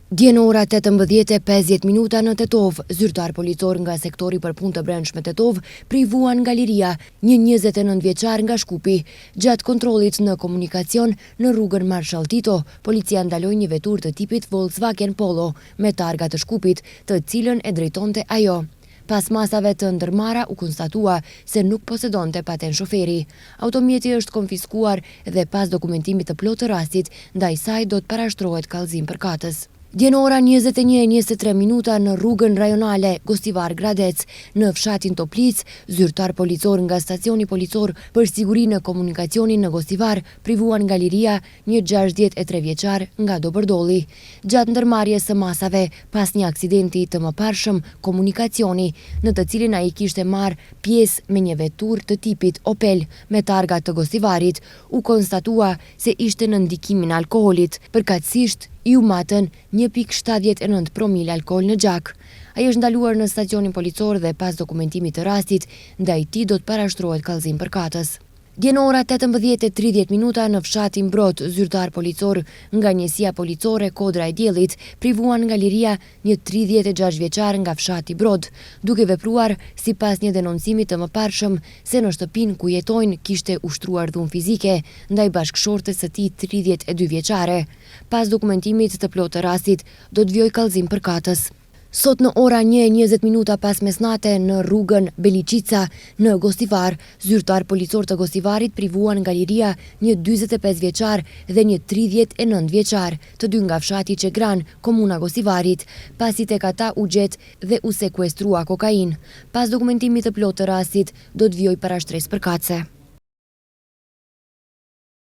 Dje në ora 18:50 në Tetov, zyrtar policor nga sektori për punë të brendshme Tetov privuan nga liria një 29 vjeçar nga Shkupi. Gjatë kontrollit në komunikacion në rrugën Marshall Tito, policia ndaloi një vetur të tipit Volkswagen Polo me targa të Shkupit, të cilën e drejtonte ajo. Pas masave të ndërmarra u konstatua se nuk posedonte paten shoferi. Automjeti është konfiskuar dhe pas dokumentimit të plotë të rastit, ndaj saj do të parashtrohet kallëzim përkatës. Dje në ora 21:23 në rrugën rajonale Gostivar Gradec, në fshatin Toplic, zyrtar policor nga stacioni policor për siguri në komunikacionin në Gostivar privuan nga liria një 63 vjeçar nga Dobërdolli. Gjatë ndërmarrjes së masave, pas një aksidenti të mëparshëm komunikacioni, në të cilin ai kishte marrë pjesë me një vetur të tipit Opel me targa të Gostivarit, u konstatua se ishte në ndikimin e alkoolit, përkatësisht i u matën 1,79 promil alkool në gjak. Ai është ndaluar në stacionin policor dhe pas dokumentimit të rastit, ndaj tij do të parashtrohet kallëzim përkatës. Dje në ora 18:30 në fshatin Brot, zyrtar policor nga njësia policore Kodra e Diellit privuan nga liria një 36 vjeçar nga fshati Brod, duke vepruar sipas një denoncimi të mëparshëm se në shtëpinë ku jetojnë kishte ushtruar dhunë fizike ndaj bashkëshortes së tij 32 vjeçare. Pas dokumentimit të plotë të rastit, do të vijojë kallëzim përkatës. Sot në ora 1:20 pas mesnate në rrugën Beliqica në Gostivar, zyrtar policor të Gostivarit privuan nga liria një 45 vjeçar dhe një 39 vjeçar, të dy nga fshati Qegran, komuna Gostivarit, pasi tek ata u gjet dhe u sekuestrua kokainë. Pas dokumentimit të plotë të rastit, do të vijojë parashtresë përkatëse.